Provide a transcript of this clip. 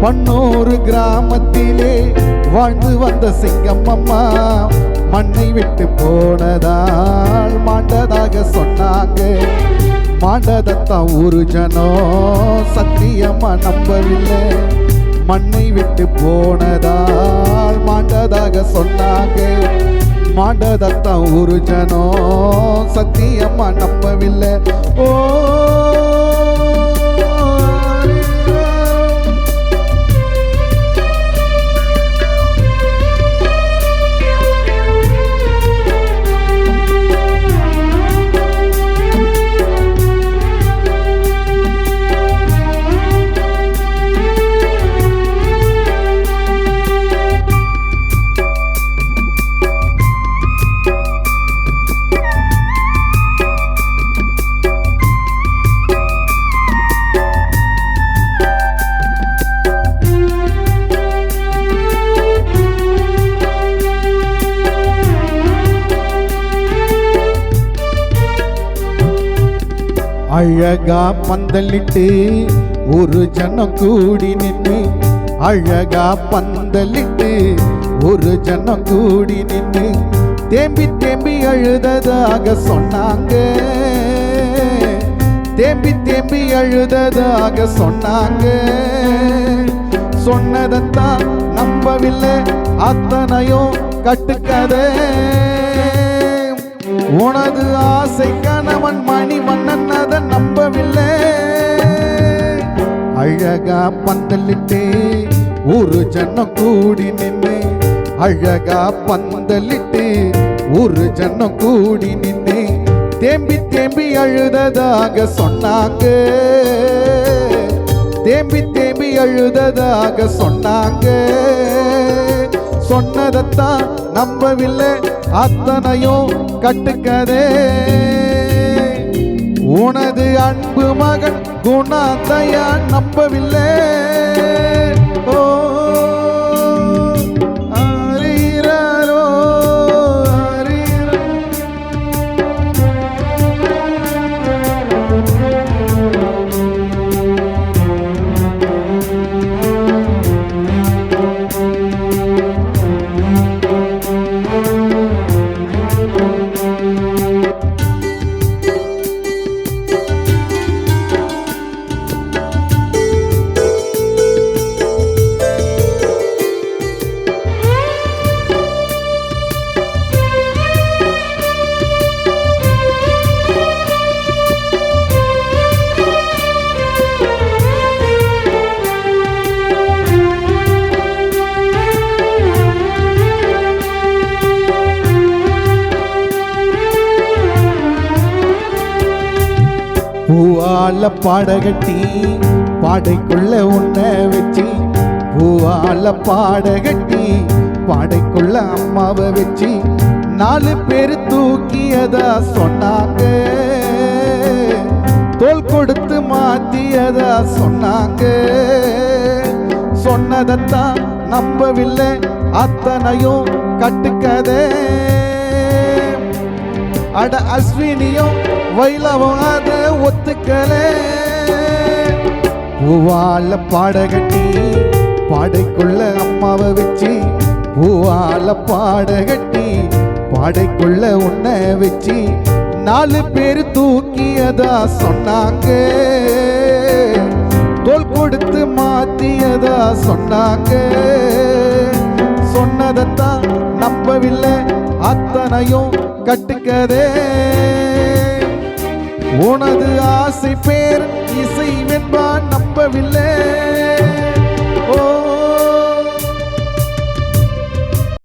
பன்னூறு கிராமத்திலே வாழ்ந்து வந்த சிங்கம் அம்மா மண்ணை விட்டு போனதால் மாண்டதாக சொன்னாங்க. மாண்டதத்தான் ஒரு ஜனம் சத்தியமா நம்பவில்லை. மண்ணை விட்டு போனதால் மாண்டதாக சொன்னாங்க. மாண்டதத்தான் ஒரு ஜனம் சத்தியமா நம்பவில்லை. ஓ அழகா பந்தலிட்டு ஒரு ஜனம் கூடி நின்று, அழகா பந்தலிட்டு ஒரு ஜனம் கூடி நின்று தேம்பி தேம்பி அழுததாக சொன்னாங்க. தேம்பி தேம்பி அழுததாக சொன்னாங்க. சொன்னதத்தான் நம்பவில்லை, அத்தனையும் கட்டுக்கதை. உனது ஆசை கணவன் மணிவண்ணன் அதை நம்பவில்லை. அழகா பந்தலிட்டு ஒரு ஜனம் கூடி நின்று, அழகா பந்தலிட்டு ஒரு ஜனம் கூடி நின்று தேம்பி தேம்பி அழுததாக சொன்னாங்க. தேம்பி தேம்பி அழுததாக சொன்னாங்க. சொன்னதத்தான் நம்பவில்லை, அத்தனையும் கட்டுக்கதே. உனது அன்பு மகன் குணாதயா நம்பவில்லை. ஓ அரீரோ அரீரோ. பூவால பாடகட்டி பாடைக்குள்ள உன்னை வச்சு, பூவால பாடகட்டி பாடைக்குள்ள அம்மாவை வச்சு 4 பேர் தூக்கியதா சொன்னாங்க. தோல் கொடுத்து மாத்தியதா சொன்னாங்க. சொன்னதத்தான் நம்பவில்லை, அத்தனையும் கட்டுக்கதே. அட அஸ்வினியும் வைலவும் அத ஒத்துக்கலே. பூவால பாடகட்டி பாடைக்குள்ள அம்மாவை வச்சு, பூவால பாடகட்டி பாடைக்குள்ள உன்னை வச்சு 4 பேர் தூக்கியதா சொன்னாங்க. தோல் கொடுத்து மாத்தியதா சொன்னாங்க. சொன்னதத்தான் நம்பவில்லை, அத்தனையும் கட்டுக்கதே. உனது ஆசை பேர் இசை வென்பான் நம்பவில்லை.